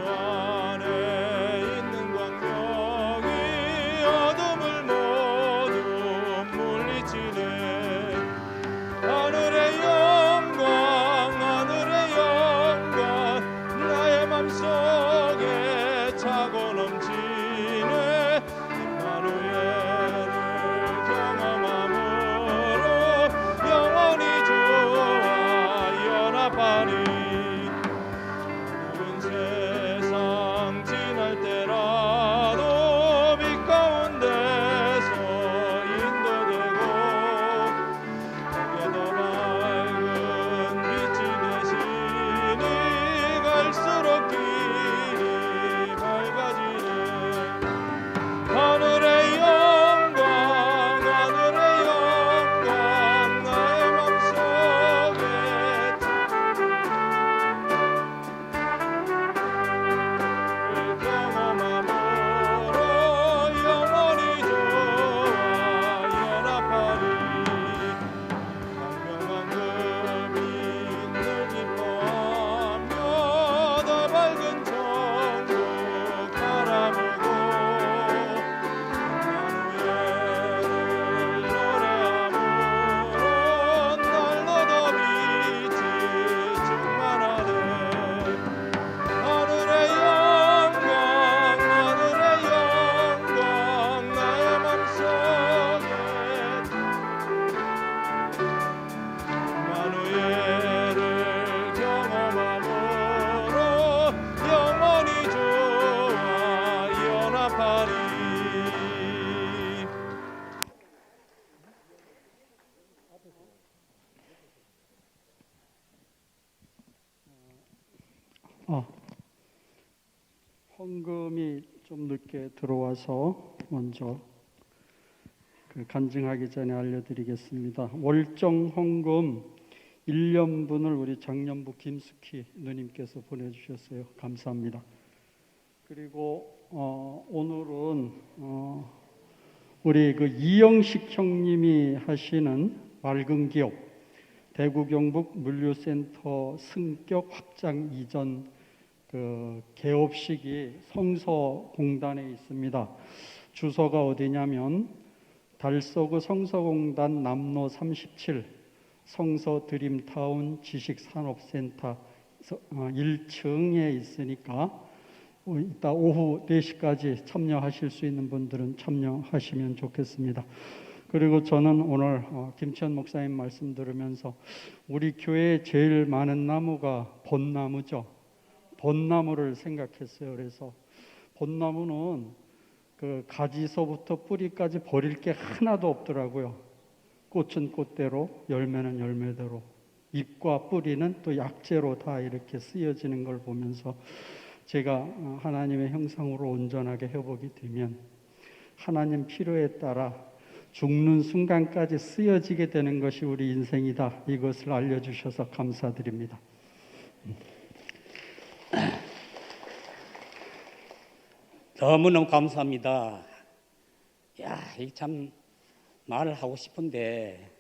안에 있는 광명이 어둠을 모두 물리치네. 하늘의 영광 나의 맘속에 차고 넘치네. 임마누엘을 경험함으로 영원히 주와 연합하리. 어두운 세상 지날 때라도 빛 가운데서 인도되고 더 밝은 빛이 되시니 갈수록 길이 밝아지네. 하늘의 영광 나의 맘속에 경험함으로 영원히 주와 연합하리. 광명한 그 빛 늘 기뻐하며 더 밝은 천국 바라보고 임마누엘을 노래함으로 날로 더 빛이 충만하네. 하늘의 영광 나의 맘속에 임마누엘을 경험함으로 영원히 주와 연합하리. 헌금이 좀 늦게 들어와서 먼저 간증하기 전에 알려드리겠습니다. 월정 헌금 1년분을 우리 장년부 김숙희 누님께서 보내주셨어요. 감사합니다. 그리고 오늘은 우리 이영식 형님이 하시는 맑은 기업 대구 경북 물류센터 승격 확장 이전 개업식이 성서공단에 있습니다. 주소가 어디냐면 달서구 성서공단 남로 37 성서 드림타운 지식산업센터 1층에 있으니까 이따 오후 4시까지 참여하실 수 있는 분들은 참여하시면 좋겠습니다. 그리고 저는 오늘 김치현 목사님 말씀 들으면서 우리 교회에 제일 많은 나무가 벚나무죠. 벚나무를 생각했어요. 그래서 벚나무는 그 가지서부터 뿌리까지 버릴 게 하나도 없더라고요. 꽃은 꽃대로, 열매는 열매대로, 잎과 뿌리는 또 약재로 다 이렇게 쓰여지는 걸 보면서 제가 하나님의 형상으로 온전하게 회복이 되면 하나님 필요에 따라 죽는 순간까지 쓰여지게 되는 것이 우리 인생이다. 이것을 알려주셔서 감사드립니다. 너무너무 감사합니다. 이게 참 말을 하고 싶은데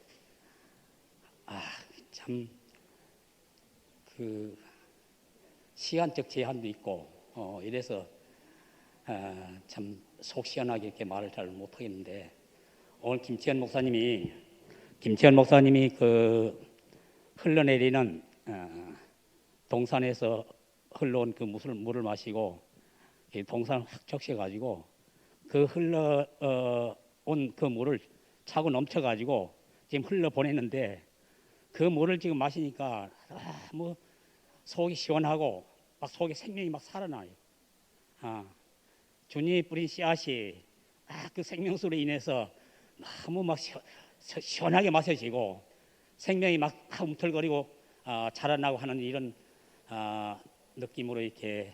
참 시간적 제한도 있고 이래서 참 속 시원하게 이렇게 말을 잘 못하겠는데 오늘 김치현 목사님이 흘러내리는 동산에서 흘러온 그 물을 마시고 동산을 확 적셔가지고 그 흘러온 그 물을 차고 넘쳐가지고 지금 흘러보냈는데 그 물을 지금 마시니까 속이 시원하고 막 속에 생명이 막 살아나요. 주님이 뿌린 씨앗이 그 생명수로 인해서 너무 막 시원하게 마셔지고 생명이 막 움틀거리고 자라나고 하는 이런 느낌으로 이렇게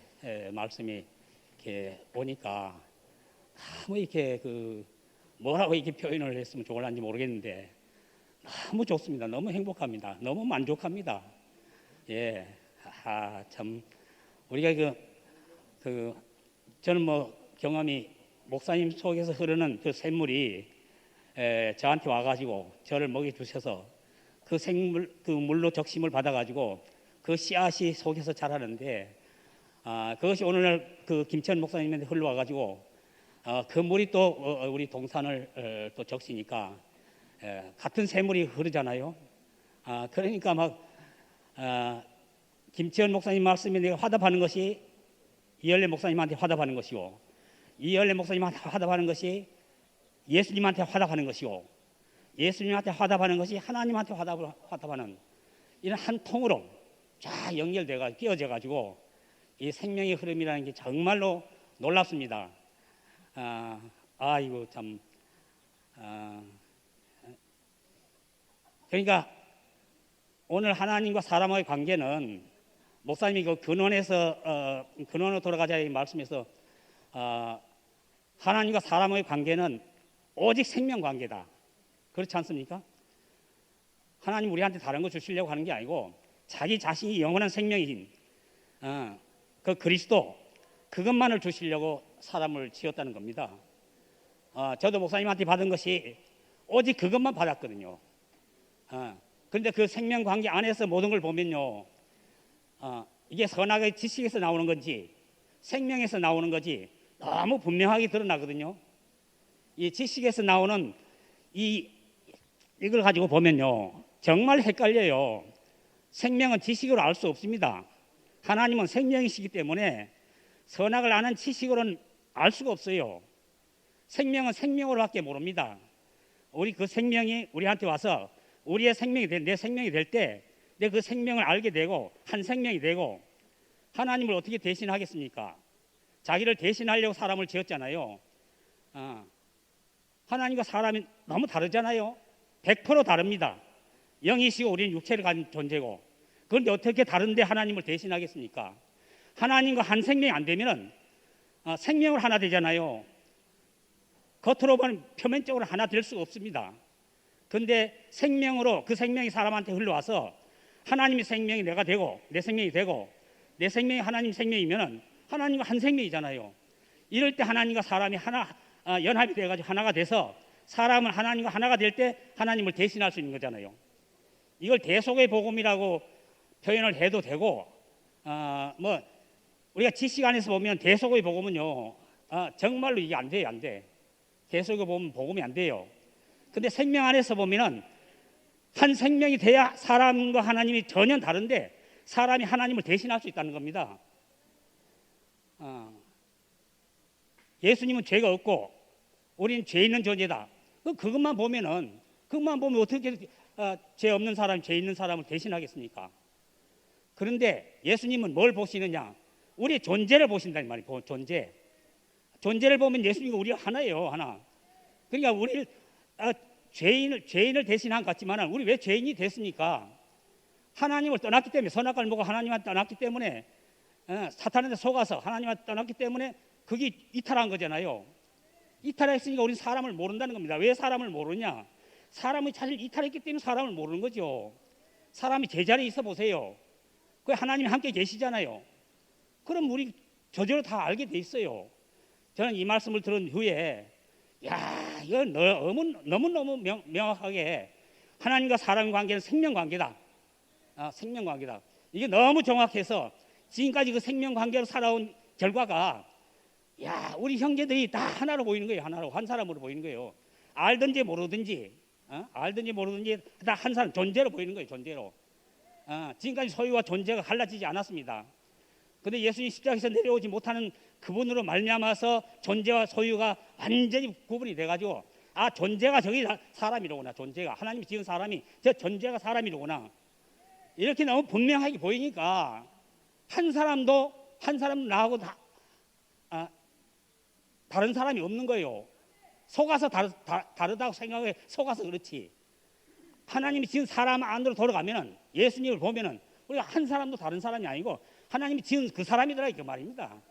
말씀이 이렇게 오니까 너무 이렇게 뭐라고 이렇게 표현을 했으면 좋을는지 모르겠는데 너무 좋습니다. 너무 행복합니다. 너무 만족합니다. 참 우리가 저는 경험이 목사님 속에서 흐르는 그 샘물이 저한테 와가지고 저를 먹여 주셔서 그 물로 적심을 받아가지고 그 씨앗이 속에서 자라는데 그것이 오늘날 그 김천 목사님한테 흘러와가지고 그 물이 또 우리 동산을 또 적시니까 같은 샘물이 흐르잖아요. 그러니까 막 김치현 목사님 말씀에 내가 화답하는 것이 이열래 목사님한테 화답하는 것이고, 이열래 목사님한테 화답하는 것이 예수님한테 화답하는 것이고, 예수님한테 화답하는 것이 하나님한테 화답하는 이런 한 통으로 쫙 연결돼가 끼어져 가지고 이 생명의 흐름이라는 게 정말로 놀랍습니다. 이거 참 그러니까 오늘 하나님과 사람의 관계는 목사님이 그 근원으로 돌아가자 이 말씀에서 하나님과 사람의 관계는 오직 생명 관계다. 그렇지 않습니까? 하나님 우리한테 다른 거 주시려고 하는 게 아니고 자기 자신이 영원한 생명인 그 그리스도 그것만을 주시려고 사람을 지었다는 겁니다. 저도 목사님한테 받은 것이 오직 그것만 받았거든요. 그런데 그 생명 관계 안에서 모든 걸 보면요, 이게 선악의 지식에서 나오는 건지 생명에서 나오는 건지 너무 분명하게 드러나거든요. 이 지식에서 나오는 이걸 가지고 보면요 정말 헷갈려요. 생명은 지식으로 알 수 없습니다. 하나님은 생명이시기 때문에 선악을 아는 지식으로는 알 수가 없어요. 생명은 생명으로밖에 모릅니다. 우리 그 생명이 우리한테 와서 우리의 생명이 내 생명이 될 때 내 그 생명을 알게 되고 한 생명이 되고, 하나님을 어떻게 대신하겠습니까? 자기를 대신하려고 사람을 지었잖아요. 하나님과 사람이 너무 다르잖아요. 100% 다릅니다. 영이시고 우리는 육체를 가진 존재고, 그런데 어떻게 다른데 하나님을 대신하겠습니까? 하나님과 한 생명이 안 되면은 생명을 하나 되잖아요. 겉으로 보면 표면적으로 하나 될 수가 없습니다. 그런데 생명으로 그 생명이 사람한테 흘러와서 하나님의 생명이 내가 되고 내 생명이 되고 내 생명이 하나님 생명이면은 하나님과 한 생명이잖아요. 이럴 때 하나님과 사람이 하나 연합이 돼가지고 하나가 돼서 사람은 하나님과 하나가 될 때 하나님을 대신할 수 있는 거잖아요. 이걸 대속의 복음이라고 표현을 해도 되고, 뭐 우리가 지식 안에서 보면 대속의 복음은요, 정말로 이게 안 돼요, 안 돼. 대속의 복음이 안 돼요. 근데 생명 안에서 보면은 한 생명이 돼야 사람과 하나님이 전혀 다른데 사람이 하나님을 대신할 수 있다는 겁니다. 예수님은 죄가 없고 우리는 죄 있는 존재다. 그것만 보면 어떻게 죄 없는 사람, 죄 있는 사람을 대신하겠습니까? 그런데 예수님은 뭘 보시느냐? 우리의 존재를 보신다는 말이에요. 존재를 보면 예수님과 우리가 하나예요, 하나. 그러니까 우리를 죄인을 대신한 것 같지만 우리 왜 죄인이 됐습니까? 하나님을 떠났기 때문에, 선악과를 먹고 하나님한테 떠났기 때문에, 사탄한테 속아서 하나님한테 떠났기 때문에 그게 이탈한 거잖아요. 이탈했으니까 우리는 사람을 모른다는 겁니다. 왜 사람을 모르냐? 사람이 사실 이탈했기 때문에 사람을 모르는 거죠. 사람이 제자리에 있어 보세요. 그 하나님이 함께 계시잖아요. 그럼 우리 저절로 다 알게 돼 있어요. 저는 이 말씀을 들은 후에 이거 너무너무 명확하게 하나님과 사람 관계는 생명 관계다. 생명 관계다. 이게 너무 정확해서 지금까지 그 생명 관계로 살아온 결과가 우리 형제들이 다 하나로 보이는 거예요. 하나로, 한 사람으로 보이는 거예요. 알든지 모르든지 다 한 사람, 존재로 보이는 거예요. 존재로. 지금까지 소유와 존재가 갈라지지 않았습니다. 그런데 예수님 십자가에서 내려오지 못하는 그분으로 말미암아서 존재와 소유가 완전히 구분이 돼가지고 존재가 저기 사람이로구나. 존재가 하나님이 지은 사람이 저 존재가 사람이로구나. 이렇게 너무 분명하게 보이니까 한 사람도 나하고 다른 사람이 없는 거예요. 속아서 다르다고 생각해 속아서 그렇지. 하나님이 지은 사람 안으로 돌아가면은, 예수님을 보면은 우리가 한 사람도 다른 사람이 아니고 하나님이 지은 그 사람이더라 그 말입니다.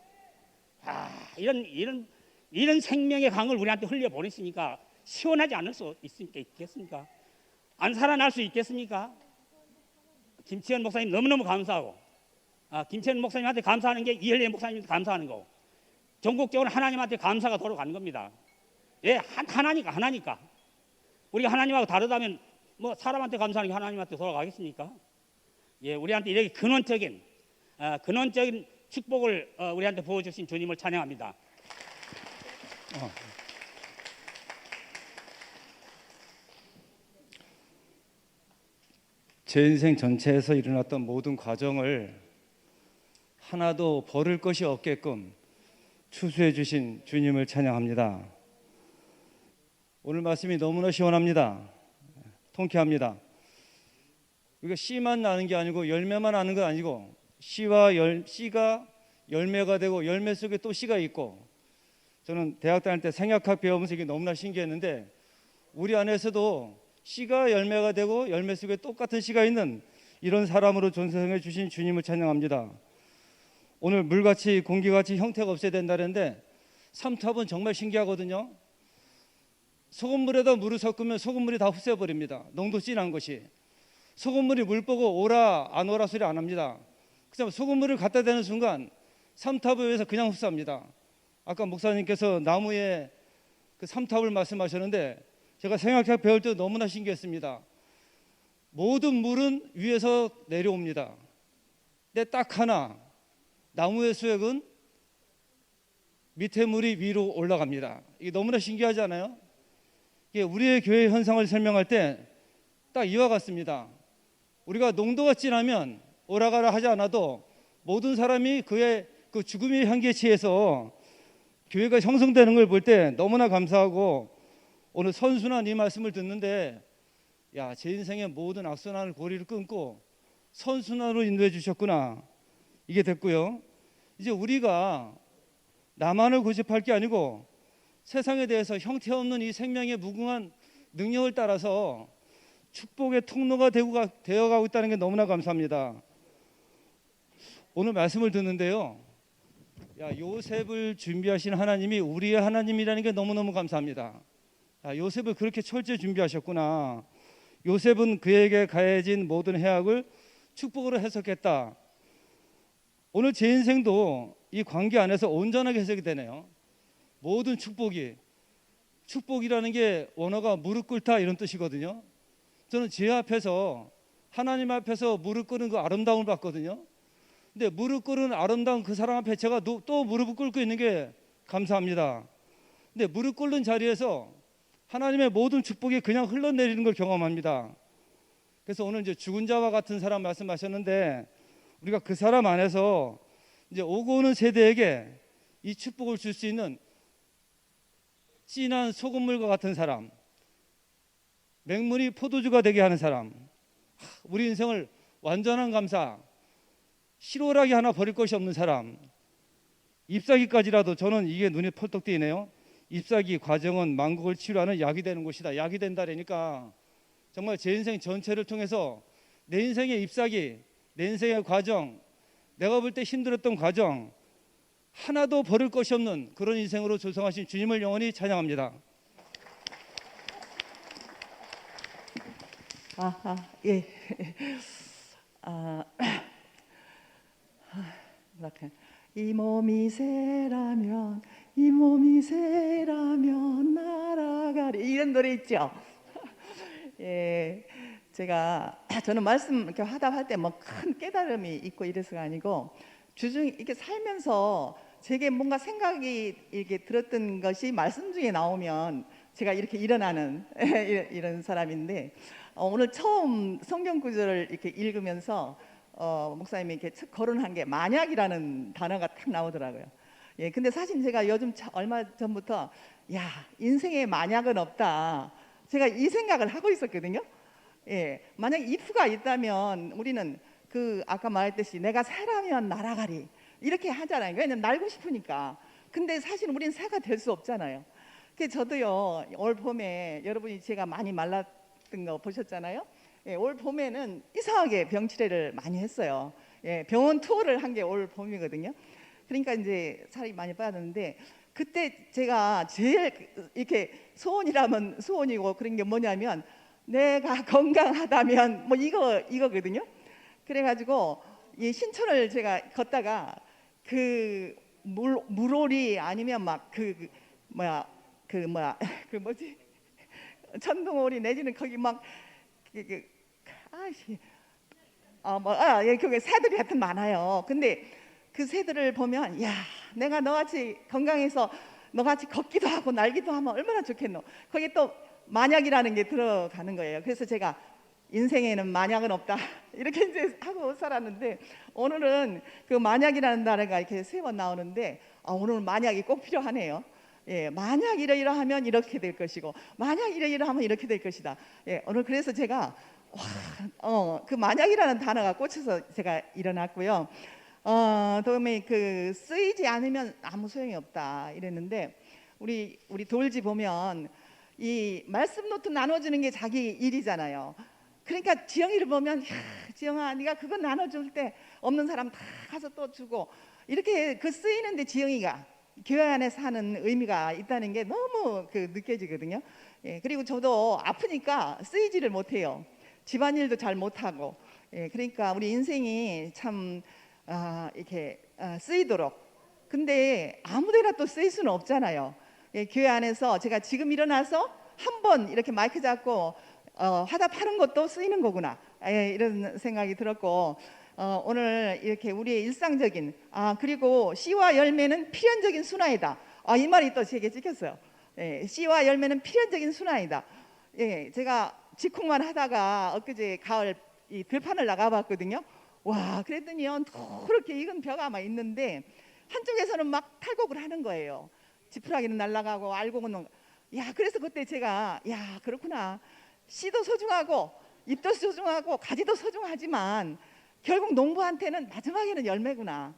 이런 생명의 강을 우리한테 흘려 보냈으니까 시원하지 않을 수 있겠습니까? 안 살아날 수 있겠습니까? 김치현 목사님 너무너무 감사하고, 김치현 목사님한테 감사하는 게 이열래 목사님한테 감사하는 거고, 전국적으로 하나님한테 감사가 돌아가는 겁니다. 하나니까. 우리가 하나님하고 다르다면 뭐 사람한테 감사하는 게 하나님한테 돌아가겠습니까? 우리한테 이렇게 근원적인 축복을 우리한테 부어주신 주님을 찬양합니다. 제 인생 전체에서 일어났던 모든 과정을 하나도 버릴 것이 없게끔 추수해 주신 주님을 찬양합니다. 오늘 말씀이 너무나 시원합니다. 통쾌합니다. 우리가 씨만 나는 게 아니고 열매만 나는 건 아니고 씨가 열매가 되고 열매 속에 또 씨가 있고, 저는 대학 다닐 때 생약학 배우면서 이게 너무나 신기했는데 우리 안에서도 씨가 열매가 되고 열매 속에 똑같은 씨가 있는 이런 사람으로 존성해 주신 주님을 찬양합니다. 오늘 물같이 공기같이 형태가 없어야 된다는데 삼투압은 정말 신기하거든요. 소금물에다 물을 섞으면 소금물이 다 흡수해버립니다. 농도 진한 것이. 소금물이 물 보고 오라 안 오라 소리 안 합니다. 그냥 소금물을 갖다 대는 순간 삼투압에 의해서 그냥 흡수합니다. 아까 목사님께서 나무에 그 삼투압을 말씀하셨는데 제가 생각해 배울 때 너무나 신기했습니다. 모든 물은 위에서 내려옵니다. 근데 딱 하나, 나무의 수액은 밑에 물이 위로 올라갑니다. 이게 너무나 신기하지 않아요? 이게 우리의 교회 현상을 설명할 때 딱 이와 같습니다. 우리가 농도가 진하면 오라가라 하지 않아도 모든 사람이 그의 그 죽음의 향기에 취해서 교회가 형성되는 걸 볼 때 너무나 감사하고, 오늘 선순환 이 말씀을 듣는데 야, 제 인생의 모든 악순환을 고리를 끊고 선순환으로 인도해 주셨구나, 이게 됐고요. 이제 우리가 나만을 고집할 게 아니고 세상에 대해서 형태 없는 이 생명의 무궁한 능력을 따라서 축복의 통로가 되어가고 있다는 게 너무나 감사합니다. 오늘 말씀을 듣는데요, 요셉을 준비하신 하나님이 우리의 하나님이라는 게 너무너무 감사합니다. 요셉을 그렇게 철저히 준비하셨구나. 요셉은 그에게 가해진 모든 해악을 축복으로 해석했다. 오늘 제 인생도 이 관계 안에서 온전하게 해석이 되네요. 모든 축복이라는 게 원어가 무릎 꿇다 이런 뜻이거든요. 저는 제 앞에서 하나님 앞에서 무릎 꿇는 그 아름다움을 봤거든요. 근데 무릎 꿇은 아름다운 그 사람 앞에 제가 또 무릎을 꿇고 있는 게 감사합니다. 근데 무릎 꿇는 자리에서 하나님의 모든 축복이 그냥 흘러내리는 걸 경험합니다. 그래서 오늘 이제 죽은 자와 같은 사람 말씀하셨는데, 우리가 그 사람 안에서 이제 오고 오는 세대에게 이 축복을 줄 수 있는 진한 소금물과 같은 사람, 맹물이 포도주가 되게 하는 사람, 우리 인생을 완전한 감사, 실오라기 하나 버릴 것이 없는 사람, 잎사귀까지라도 저는 이게 눈에 펄떡 띄네요. 잎사귀 과정은 만국을 치유하는 약이 되는 곳이다. 약이 된다라니까 정말 제 인생 전체를 통해서 내 인생의 잎사귀, 내 인생의 과정, 내가 볼 때 힘들었던 과정 하나도 버릴 것이 없는 그런 인생으로 조성하신 주님을 영원히 찬양합니다. 예. 이 몸이 새라면 날아가리, 이런 노래 있죠. 예, 저는 말씀 이렇게 하다 할 때 뭐 큰 깨달음이 있고 이래서가 아니고 주중 이렇게 살면서 제게 뭔가 생각이 이렇게 들었던 것이 말씀 중에 나오면 제가 이렇게 일어나는 이런 사람인데, 오늘 처음 성경 구절을 이렇게 읽으면서 목사님이 이렇게 거론한 게 만약이라는 단어가 딱 나오더라고요. 예, 근데 사실 제가 요즘 얼마 전부터 인생에 만약은 없다, 제가 이 생각을 하고 있었거든요. 예, 만약 if가 있다면 우리는 그 아까 말했듯이 내가 새라면 날아가리 이렇게 하잖아요. 왜냐면 날고 싶으니까. 근데 사실 우리는 새가 될 수 없잖아요. 그래서 저도요, 올 봄에 여러분이 제가 많이 말랐던 거 보셨잖아요. 예, 올 봄에는 이상하게 병치레를 많이 했어요. 예, 병원 투어를 한 게 올 봄이거든요. 그러니까 이제 살이 많이 빠졌는데, 그때 제가 제일 이렇게 소원이라면 소원이고 그런 게 뭐냐면 내가 건강하다면 뭐 이거거든요. 그래가지고 이 신촌을 제가 걷다가 그 물오리 아니면 막 그 뭐지 천둥오리 내지는 거기 막 거기 새들이 하여튼 많아요. 근데 그 새들을 보면 야, 내가 너같이 건강해서 너같이 걷기도 하고 날기도 하면 얼마나 좋겠노. 거기에 또 만약이라는 게 들어가는 거예요. 그래서 제가 인생에는 만약은 없다 이렇게 이제 하고 살았는데, 오늘은 그 만약이라는 단어가 이렇게 세 번 나오는데 오늘은 만약이 꼭 필요하네요. 예, 만약 이러이러하면 이렇게 될 것이고, 만약 이러이러하면 이렇게 될 것이다. 예, 오늘 그래서 제가 그 만약이라는 단어가 꽂혀서 제가 일어났고요. 다음에 그 쓰이지 않으면 아무 소용이 없다 이랬는데, 우리 돌지 보면 이 말씀 노트 나눠주는 게 자기 일이잖아요. 그러니까 지영이를 보면 지영아, 네가 그거 나눠줄 때 없는 사람 다 가서 또 주고, 이렇게 그 쓰이는데 지영이가 교회 안에 사는 의미가 있다는 게 너무 그 느껴지거든요. 예, 그리고 저도 아프니까 쓰이지를 못해요. 집안일도 잘 못하고. 예, 그러니까 우리 인생이 참 이렇게 쓰이도록. 근데 아무데나 또 쓰일 수는 없잖아요. 예, 교회 안에서 제가 지금 일어나서 한번 이렇게 마이크 잡고 화답하는 것도 쓰이는 거구나. 예, 이런 생각이 들었고, 오늘 이렇게 우리의 일상적인 그리고 씨와 열매는 필연적인 순환이다. 이 말이 또 제게 찍혔어요. 예, 씨와 열매는 필연적인 순환이다. 예, 제가 직쿵만 하다가 엊그제 가을 이 들판을 나가봤거든요. 와, 그랬더니요 그렇게 익은 벼가 막 있는데 한쪽에서는 막 탈곡을 하는 거예요. 지푸라기는 날아가고 알곡은 그래서 그때 제가 그렇구나. 씨도 소중하고 잎도 소중하고 가지도 소중하지만 결국 농부한테는 마지막에는 열매구나.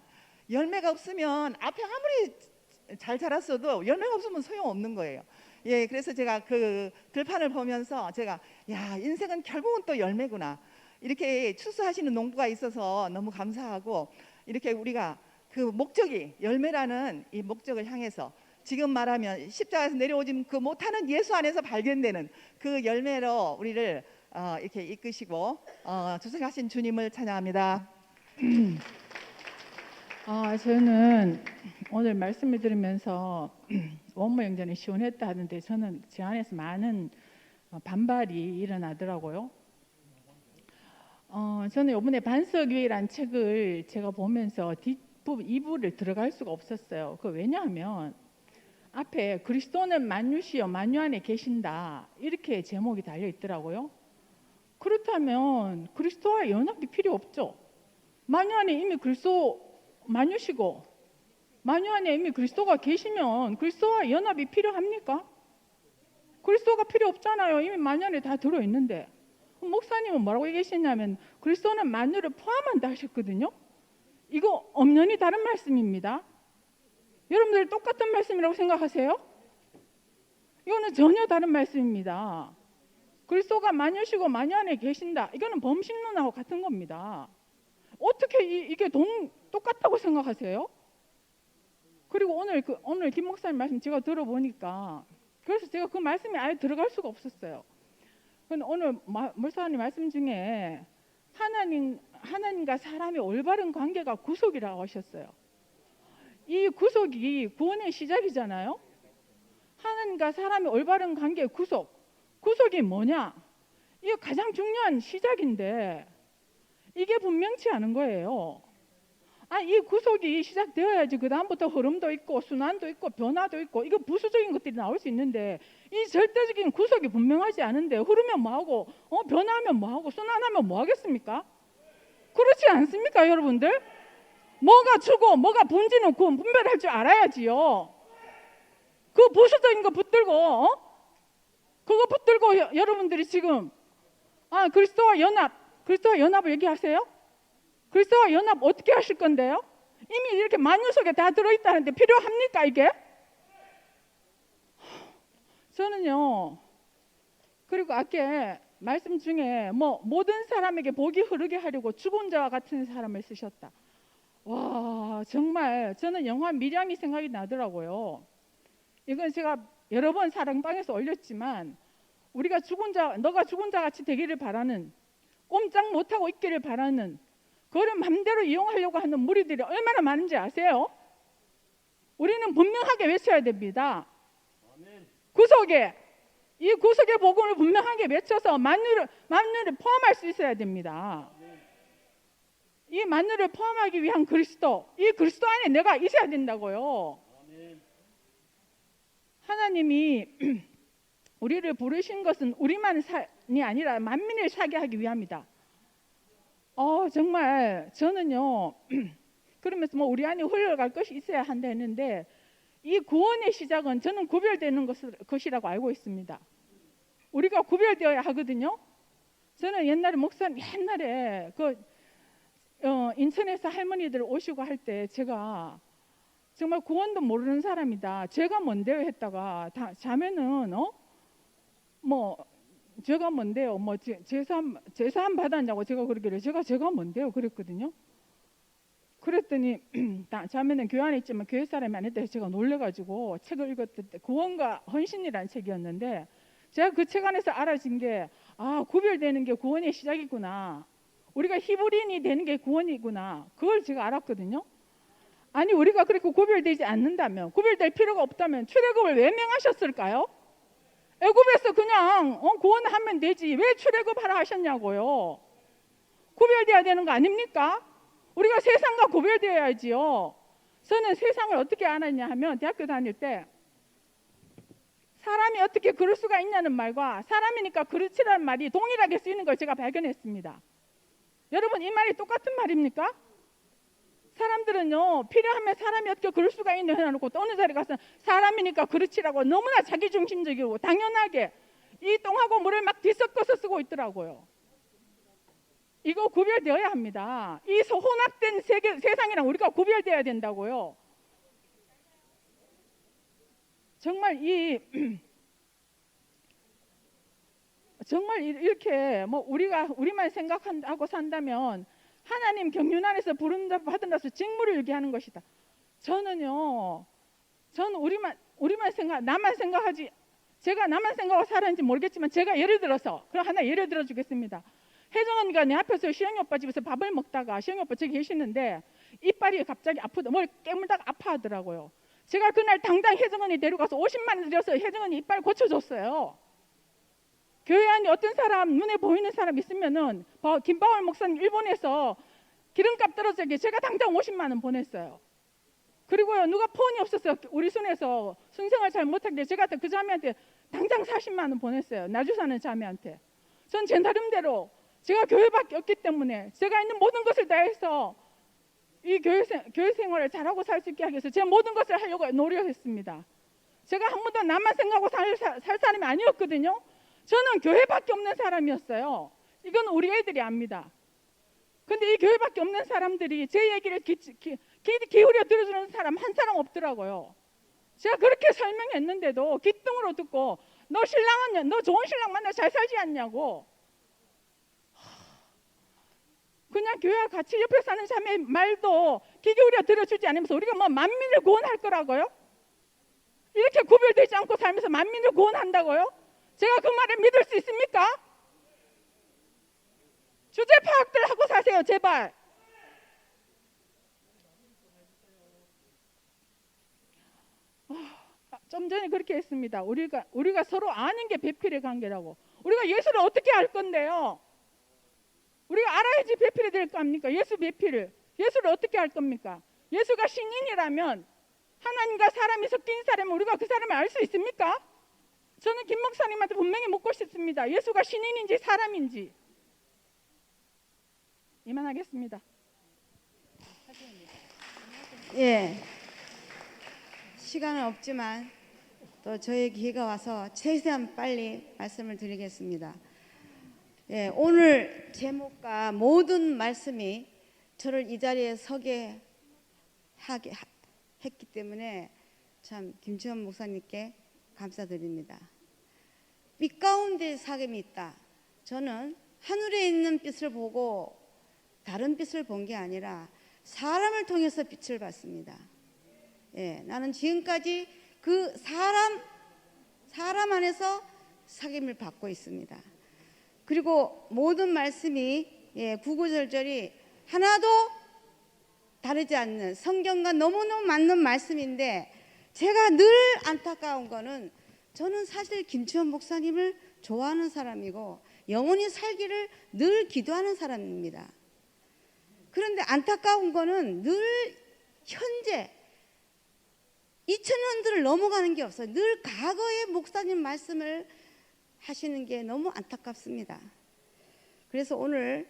열매가 없으면 앞에 아무리 잘 자랐어도 열매가 없으면 소용없는 거예요. 예, 그래서 제가 그 들판을 보면서 제가 인생은 결국은 또 열매구나. 이렇게 추수하시는 농부가 있어서 너무 감사하고, 이렇게 우리가 그 목적이 열매라는 이 목적을 향해서 지금 말하면 십자가에서 내려오지 그 못하는 예수 안에서 발견되는 그 열매로 우리를 이렇게 이끄시고 주석하신 주님을 찬양합니다. 저는 오늘 말씀을 들으면서 원모 영전이 시원했다 하는데, 저는 제 안에서 많은 반발이 일어나더라고요. 저는 이번에 반석위라는 책을 제가 보면서 뒷부분 2부를 들어갈 수가 없었어요. 왜냐하면 앞에 그리스도는 만유시여 만유 안에 계신다 이렇게 제목이 달려 있더라고요. 그렇다면 그리스도와 연합이 필요 없죠. 만유 안에 이미 그리스도 만유시고 만유 안에 이미 그리스도가 계시면 그리스도와 연합이 필요합니까? 그리스도가 필요 없잖아요. 이미 만유 안에 다 들어있는데. 목사님은 뭐라고 얘기하셨냐면 그리스도는 만유를 포함한다 하셨거든요. 이거 엄연히 다른 말씀입니다. 여러분들 똑같은 말씀이라고 생각하세요? 이거는 전혀 다른 말씀입니다. 그리스도가 만유시고 만유 안에 계신다. 이거는 범신론하고 같은 겁니다. 어떻게 이게 똑같다고 생각하세요? 그리고 오늘 김 목사님 말씀 제가 들어보니까, 그래서 제가 그 말씀이 아예 들어갈 수가 없었어요. 근데 오늘 목사님 말씀 중에 하나님과 사람의 올바른 관계가 구속이라고 하셨어요. 이 구속이 구원의 시작이잖아요. 하나님과 사람의 올바른 관계의 구속이 뭐냐? 이게 가장 중요한 시작인데 이게 분명치 않은 거예요. 이 구속이 시작되어야지 그 다음부터 흐름도 있고 순환도 있고 변화도 있고 이거 부수적인 것들이 나올 수 있는데, 이 절대적인 구속이 분명하지 않은데 흐르면 뭐하고 변화하면 뭐하고 순환하면 뭐하겠습니까? 그렇지 않습니까 여러분들? 뭐가 주고 뭐가 본지는 그 분별할 줄 알아야지요. 그 부수적인 거 붙들고 그거 붙들고 여러분들이 지금 그리스도와 연합을 얘기하세요? 그리스도와 연합 어떻게 하실 건데요? 이미 이렇게 만유 속에 다 들어있다는데 필요합니까 이게? 저는요, 그리고 아까 말씀 중에 모든 사람에게 복이 흐르게 하려고 죽은 자와 같은 사람을 쓰셨다. 와, 정말 저는 영화 미량이 생각이 나더라고요. 이건 제가 여러 번 사랑방에서 올렸지만, 우리가 너가 죽은 자 같이 되기를 바라는, 꼼짝 못하고 있기를 바라는, 그걸 맘대로 이용하려고 하는 무리들이 얼마나 많은지 아세요? 우리는 분명하게 외쳐야 됩니다. 이 구속의 복음을 분명하게 외쳐서 만유를 포함할 수 있어야 됩니다. 이 만유를 포함하기 위한 그리스도, 이 그리스도 안에 내가 있어야 된다고요. 하나님이 우리를 부르신 것은 우리만이 아니라 만민을 살게 하기 위함이다. 정말 저는요 그러면서 뭐 우리 안에 흘러갈 것이 있어야 한다 했는데, 이 구원의 시작은 저는 구별되는 것이라고 알고 있습니다. 우리가 구별되어야 하거든요. 저는 옛날에 인천에서 할머니들 오시고 할 때 제가 정말 구원도 모르는 사람이다, 제가 뭔데요 했다가 자매는 제가 뭔데요, 제사 받았냐고 제가 그러길래 제가 뭔데요 그랬거든요. 그랬더니 자매는 교회 안에 있지만 교회 사람이 아니다 해서 제가 놀래가지고 책을 읽었을 때 구원과 헌신이라는 책이었는데, 제가 그 책 안에서 알아진 게 구별되는 게 구원의 시작이구나, 우리가 히브리인이 되는 게 구원이구나, 그걸 제가 알았거든요. 아니 우리가 그렇게 구별되지 않는다면, 구별될 필요가 없다면 출애굽을 왜 명하셨을까요? 애굽에서 그냥 구원하면 되지 왜 출애굽하라 하셨냐고요. 구별돼야 되는 거 아닙니까? 우리가 세상과 구별되어야지요. 저는 세상을 어떻게 알았냐 하면, 대학교 다닐 때 사람이 어떻게 그럴 수가 있냐는 말과 사람이니까 그렇지라는 말이 동일하게 쓰이는 걸 제가 발견했습니다. 여러분, 이 말이 똑같은 말입니까? 사람들은요 필요하면 사람이 어떻게 그럴 수가 있냐 해놓고 또 어느 자리 가서 사람이니까 그렇지라고 너무나 자기중심적이고 당연하게 이 똥하고 물을 막 뒤섞어서 쓰고 있더라고요. 이거 구별되어야 합니다. 이 혼합된 세상이랑 우리가 구별되어야 된다고요. 정말 정말 이렇게 우리만 생각하고 산다면 하나님 경륜 안에서 부른다 받은다서 직무를 얘기하는 것이다. 저는 나만 생각하지, 제가 나만 생각하고 살았는지 모르겠지만 제가 예를 들어서 그럼 하나 예를 들어 주겠습니다. 혜정 언니가 내 앞에서 시영이 오빠 집에서 밥을 먹다가 시영이 오빠 저기 계시는데 이빨이 갑자기 아프다, 뭘 깨물다가 아파하더라고요. 제가 그날 당장 혜정 언니 데려가서 50만 원 들여서 혜정 언니 이빨 고쳐줬어요. 교회 안에 어떤 사람 눈에 보이는 사람 있으면은 김바월 목사님 일본에서 기름값 떨어지게 제가 당장 50만 원 보냈어요. 그리고요 누가 폰이 없었어요. 우리 손에서 순생활 잘 못하길래 제가 그 자매한테 당장 40만 원 보냈어요. 나주 사는 자매한테. 전 제 나름대로 제가 교회밖에 없기 때문에 제가 있는 모든 것을 다해서 이 교회 생활을 잘하고 살 수 있게 하기 위해서 제가 모든 것을 하려고 노력했습니다. 제가 한 번도 나만 생각하고 살 사람이 아니었거든요. 저는 교회밖에 없는 사람이었어요. 이건 우리 애들이 압니다. 근데 이 교회밖에 없는 사람들이 제 얘기를 귀 기울여 들어주는 사람 한 사람 없더라고요. 제가 그렇게 설명했는데도 귓등으로 듣고 너 좋은 신랑 만나 잘 살지 않냐고. 그냥 교회와 같이 옆에 사는 자매 말도 귀 기울여 들어주지 않으면서 우리가 뭐 만민을 구원할 거라고요? 이렇게 구별되지 않고 살면서 만민을 구원한다고요? 제가 그 말을 믿을 수 있습니까? 주제 파악들 하고 사세요, 제발. 좀 전에 그렇게 했습니다. 우리가 서로 아는 게 배필의 관계라고. 우리가 예수를 어떻게 알 건데요? 우리가 알아야지 배필이 될 거 아닙니까? 예수 배필을. 예수를 어떻게 알 겁니까? 예수가 신인이라면, 하나님과 사람이 섞인 사람은 우리가 그 사람을 알 수 있습니까? 저는 김 목사님한테 분명히 묻고 싶습니다. 예수가 신인인지 사람인지. 이만하겠습니다. 예, 시간은 없지만 또 저의 기회가 와서 최대한 빨리 말씀을 드리겠습니다. 예, 오늘 제목과 모든 말씀이 저를 이 자리에 서게 했기 때문에 참 김치원 목사님께 감사드립니다. 빛 가운데 사귐이 있다. 저는 하늘에 있는 빛을 보고 다른 빛을 본 게 아니라 사람을 통해서 빛을 봤습니다. 예, 나는 지금까지 그 사람 안에서 사귐을 받고 있습니다. 그리고 모든 말씀이 구구절절이 하나도 다르지 않는 성경과 너무너무 맞는 말씀인데, 제가 늘 안타까운 거는 저는 사실 김치원 목사님을 좋아하는 사람이고 영원히 살기를 늘 기도하는 사람입니다. 그런데 안타까운 거는 늘 현재 2000년들을 넘어가는 게 없어요. 늘 과거의 목사님 말씀을 하시는 게 너무 안타깝습니다. 그래서 오늘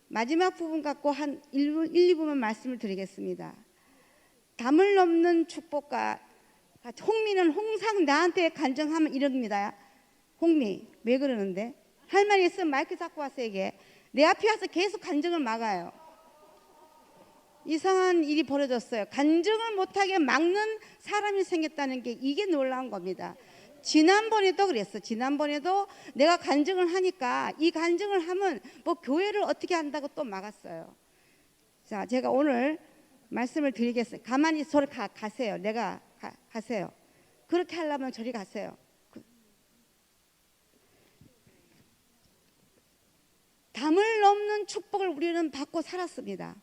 마지막 부분 갖고 한 1, 2부만 말씀을 드리겠습니다. 담을 넘는 축복과 홍미는 항상 나한테 간증하면 이럽니다. 홍미 왜 그러는데? 할 말이 있으면 마이크 잡고 와서 얘기해. 내 앞에 와서 계속 간증을 막아요. 이상한 일이 벌어졌어요. 간증을 못하게 막는 사람이 생겼다는 게 이게 놀라운 겁니다. 지난번에도 그랬어. 지난번에도 내가 간증을 하니까 이 간증을 하면 뭐 교회를 어떻게 한다고 또 막았어요. 자, 제가 오늘 말씀을 드리겠습니다. 가만히 저리 가세요. 가세요. 그렇게 하려면 저리 가세요. 담을 넘는 축복을 우리는 받고 살았습니다.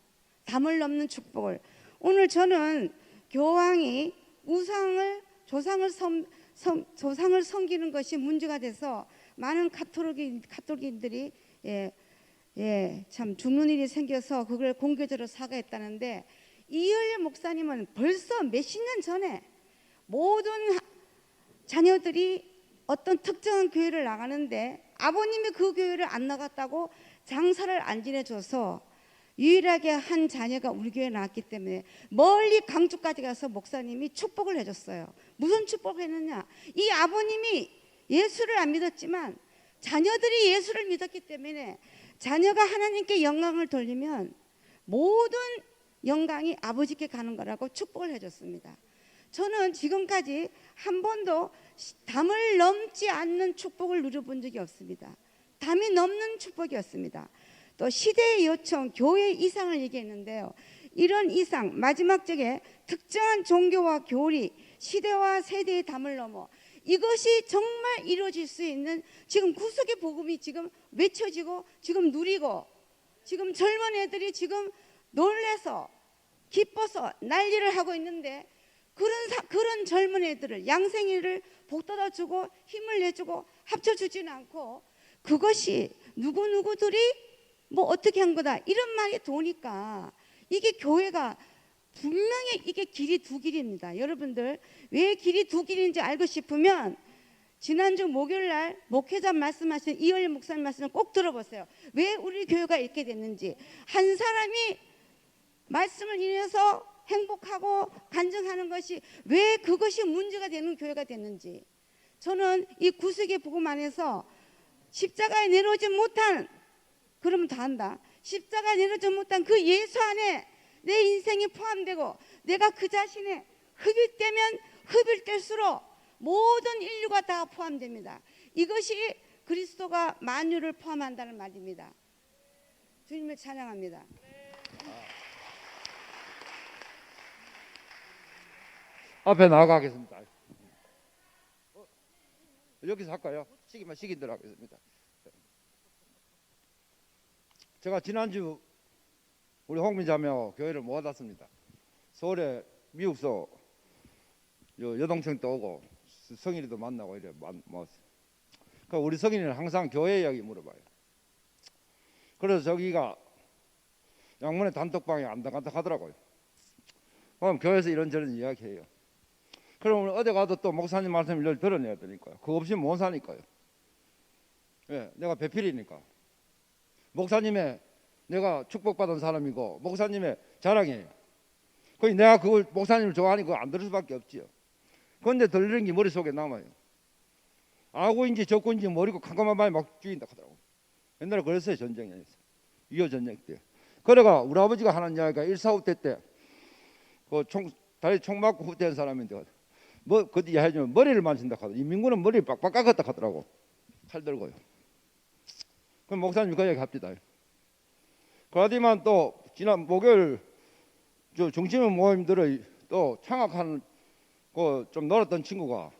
담을 넘는 축복을. 오늘 저는 교황이 조상을 섬기는 것이 문제가 돼서 많은 가톨릭인들이 참 죽는 일이 생겨서 그걸 공개적으로 사과했다는데, 이열려 목사님은 벌써 몇십 년 전에 모든 자녀들이 어떤 특정한 교회를 나가는데 아버님이 그 교회를 안 나갔다고 장사를 안 지내줘서 유일하게 한 자녀가 우리 교회에 나왔기 때문에 멀리 강주까지 가서 목사님이 축복을 해줬어요. 무슨 축복을 했느냐? 이 아버님이 예수를 안 믿었지만 자녀들이 예수를 믿었기 때문에 자녀가 하나님께 영광을 돌리면 모든 영광이 아버지께 가는 거라고 축복을 해줬습니다. 저는 지금까지 한 번도 담을 넘지 않는 축복을 누려본 적이 없습니다. 담이 넘는 축복이었습니다. 또 시대의 요청, 교회의 이상을 얘기했는데요. 이런 이상, 마지막 적에 특정한 종교와 교리, 시대와 세대의 담을 넘어 이것이 정말 이루어질 수 있는, 지금 구속의 복음이 지금 외쳐지고 지금 누리고 지금 젊은 애들이 지금 놀래서 기뻐서 난리를 하고 있는데, 그런 젊은 애들을, 양생이를 복돋아주고 힘을 내주고 합쳐주지는 않고 그것이 누구누구들이 뭐 어떻게 한 거다 이런 말이 도니까 이게 교회가 분명히 이게 길이 두 길입니다. 여러분들 왜 길이 두 길인지 알고 싶으면 지난주 목요일날 목회자 말씀하신 이열려 목사님 말씀을 꼭 들어보세요. 왜 우리 교회가 이렇게 됐는지, 한 사람이 말씀을 인해서 행복하고 간증하는 것이 왜 그것이 문제가 되는 교회가 됐는지. 저는 이 구속의 복음 안에서 십자가에 내려오지 못한, 그러면 다 한다, 십자가에 내려오지 못한 그 예수 안에 내 인생이 포함되고 내가 그 자신에 흡입되면 흡입될수록 모든 인류가 다 포함됩니다. 이것이 그리스도가 만유를 포함한다는 말입니다. 주님을 찬양합니다. 앞에 나가겠습니다. 여기서 할까요? 시기대로 하겠습니다. 제가 지난주 우리 홍민자매 교회를 모았습니다. 서울에 미국서 여동생도 오고 성인이도 만나고 이래 모았어요. 그러니까 우리 성인이는 항상 교회 이야기 물어봐요. 그래서 저기가 양문의 단톡방에 안다간다 하더라고요. 그럼 교회에서 이런저런 이야기해요. 그럼 어디 가도 또 목사님 말씀 늘 들어내야 되니까요. 그거 없이 못 사니까요. 예, 내가 배필이니까. 목사님의 내가 축복받은 사람이고 목사님의 자랑이에요. 거기 내가 그걸 목사님을 좋아하니까 그거 안 들을 수밖에 없지요. 그런데 들리는 게 머릿속에 남아요. 아구인지 적구인지 모르고 캄캄한 막 죽인다 하더라고. 옛날에 그랬어요. 전쟁에서 2.25 전쟁 때. 그래가 우리 아버지가 하는 이야기가 1.4 때 그 다리 총 맞고 후퇴한 사람인데 그때 해주면 머리를 만진다 하더라고. 인민군은 머리를 빡빡 깎았다 하더라고. 칼 들고요. 그럼 목사님 그 이야기 합시다. 그러더만 또 지난 목요일 중심의 모임들의 또 창학하는 그 좀 놀았던 친구가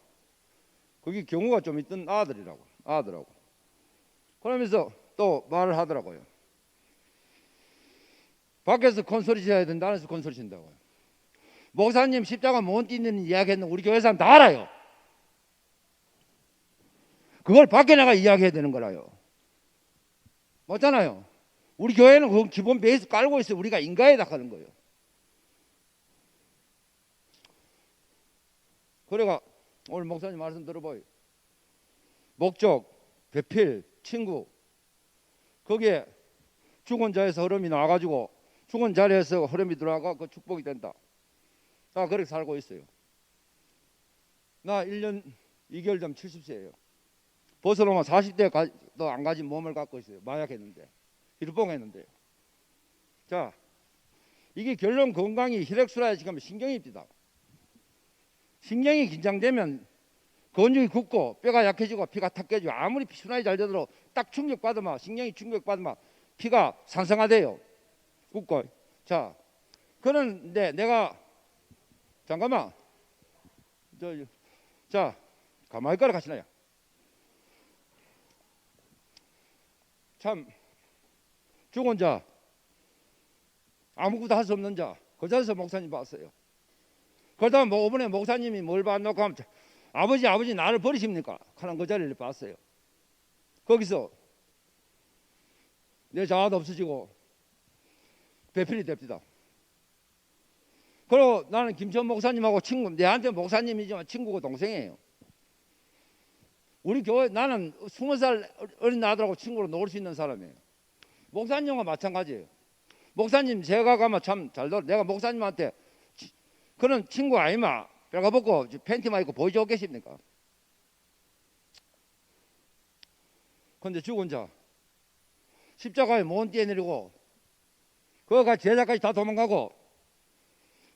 거기 경우가 좀 있던 아들하고 그러면서 또 말을 하더라고요. 밖에서 콘소리 쳐야 된다, 안에서 콘소리 친다고요. 목사님 십자가 못 띄는 이야기했는 우리 교회 사람 다 알아요. 그걸 밖에 나가 이야기해야 되는 거라요. 맞잖아요. 우리 교회는 그 기본 베이스 깔고 있어요. 우리가 인가에다 하는 거예요. 그래가 오늘 목사님 말씀 들어봐요. 목적, 배필, 친구, 거기에 죽은 자에서 흐름이 나와가지고 죽은 자리에서 흐름이 들어와가 그 축복이 된다. 다 그렇게 살고 있어요. 나 1년 2개월 전 70세예요. 벗어놓으면 40대도 안 가진 몸을 갖고 있어요. 마약했는데, 일봉했는데. 자, 이게 결론 건강이 혈액순환에 지금 신경입니다. 신경이 긴장되면 근육이 굳고 뼈가 약해지고 피가 탁 깨지고 아무리 순환이 잘 되도록 딱 충격받으면 신경이 충격받으면 피가 산성화돼요. 굳고. 자, 그런데 내가 잠깐만 자 가만히 있거라 가시나요? 참 죽은 자 아무것도 할 수 없는 자 그 자리에서 목사님 봤어요. 그러다 뭐 이번에 목사님이 뭘 봤노 하면 아버지 나를 버리십니까? 하는 그 자리를 봤어요. 거기서 내 자아도 없어지고 배필이 됩니다. 그리고 나는 김천 목사님하고 친구, 내한테 목사님이지만 친구고 동생이에요. 우리 교회 나는 20살 어린 아들하고 친구로 놀 수 있는 사람이에요. 목사님과 마찬가지예요. 목사님 제가 가면 참 잘 놀아. 내가 목사님한테 그런 친구 아니마 뼈가 벗고 팬티만 입고 보여주고 계십니까? 그런데 죽은 자 십자가에 못 뛰어내리고 그거가 제자까지 다 도망가고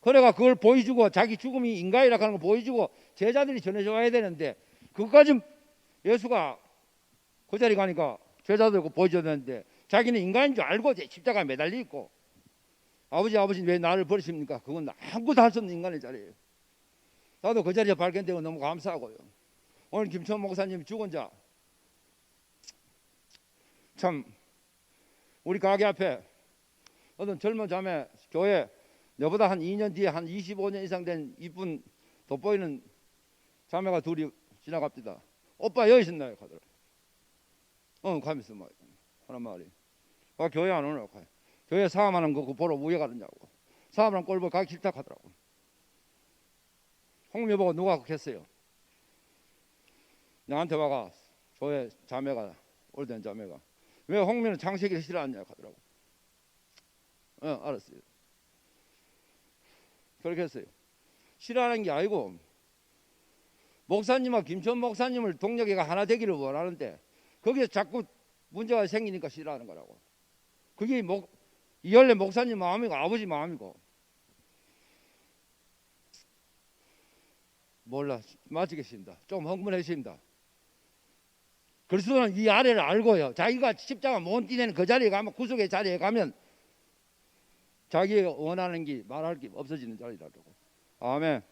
그래가 그걸 보여주고 자기 죽음이 인간이라 하는 거 보여주고 제자들이 전해줘야 되는데 그것까지 예수가 그 자리 가니까 제자들고 보여줘야 되는데 자기는 인간인 줄 알고 십자가에 매달려 있고 아버지 왜 나를 버리십니까? 그건 아무것도 할 수 없는 인간의 자리예요. 나도 그 자리에 발견되고 너무 감사하고요. 오늘 김천 목사님 죽은 자 참 우리 가게 앞에 어떤 젊은 자매 교회 너보다 한 2년 뒤에 한 25년 이상 된 이쁜 돋보이는 자매가 둘이 지나갑니다. 오빠 여기 있었나요? 하더라고. 가면서 뭐 하는 말이 교회 안 오냐고. 교회 사람하는 거 보러 우회 가느냐고. 사람랑 꼴보 가기 싫다 하더라고. 홍미 보고 누가 그렇게 했어요? 나한테 와가 교회 자매가 올된 자매가 왜 홍미는 장식이를 싫어하냐고 하더라고. 알았어요. 그렇게 했어요. 싫어하는 게 아니고 목사님과 김천 목사님을 동력이가 하나 되기를 원하는데 거기에 자꾸 문제가 생기니까 싫어하는 거라고. 그게 이열레 목사님 마음이고 아버지 마음이고 몰라 마치겠습니다. 좀 흥분했습니다. 그리스도는 이 아래를 알고요. 자기가 십자가 못 뛰는 그 자리에 가면 구속의 자리에 가면 자기가 원하는 게 말할 게 없어지는 자리라고. 아멘.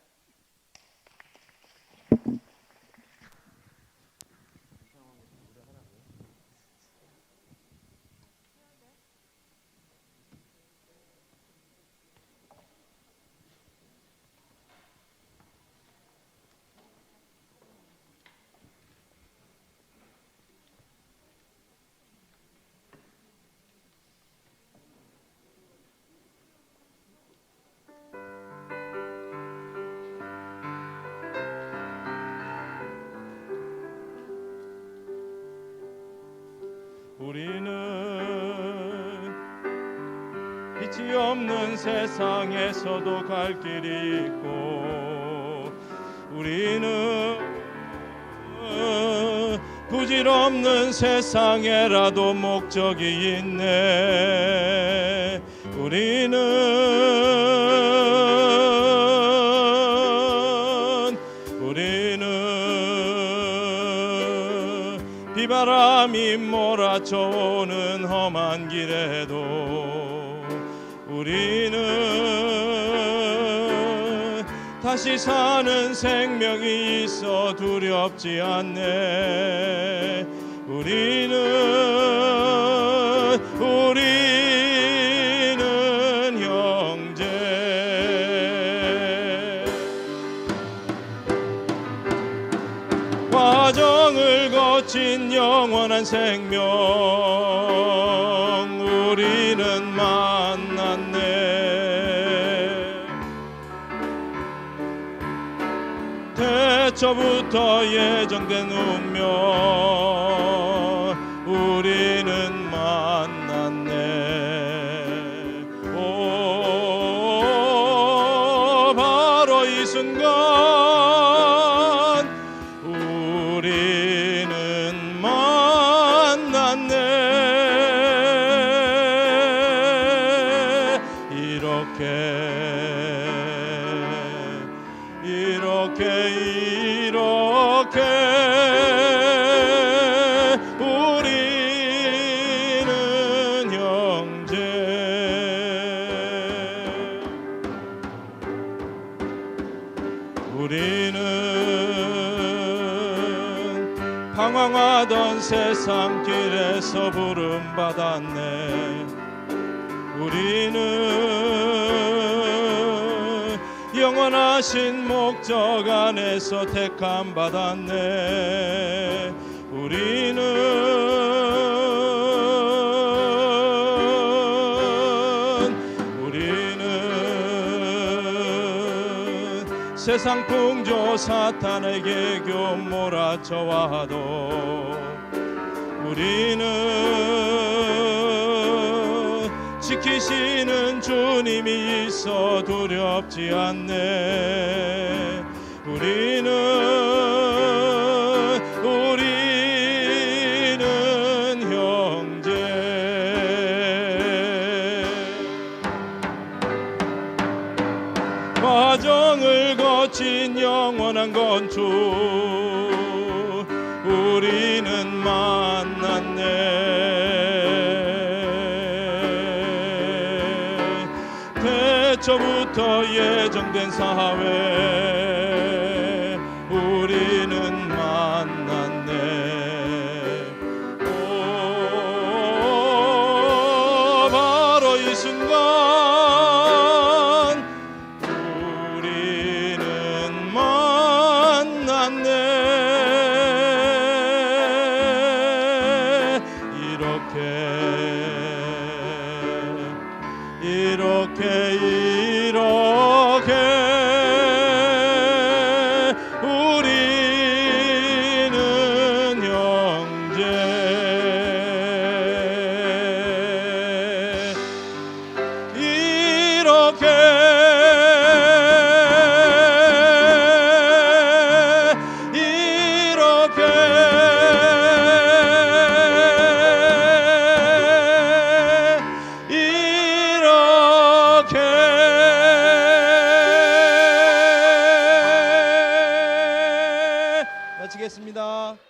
우리는 빛이 없는 세상에서도 갈 길이 있고 우리는 부질없는 세상에라도 목적이 있네. 우리는 비바람이 몰아쳐오는 험한 길에도 우리는 다시 사는 생명이 있어 두렵지 않네. 우리는 형제 과정을 거친 영원한 생명 우리는 만났네. 태초부터 예정된 운명 우리는 만났네. 오 바로 이 순간 우리는 만났네. 이렇게 우리는 형제. 우리는 방황하던 세상 길에서 부름받았네. 우리는 영원하신 목적 안에서 택함 받았네. 우리는 세상 풍조 사탄에게 몰아쳐 와도 우리는 지키시는 주님이 있어 두렵지 않네. 우리는 형제. 과정을 거친 영원한 건축 우리는 만났네. 태초부터 예정된 사회 우리는 만났네. 오 바로 이 순간 우리는 만났네. 이렇게 우리는 형제. 이렇게 마치겠습니다.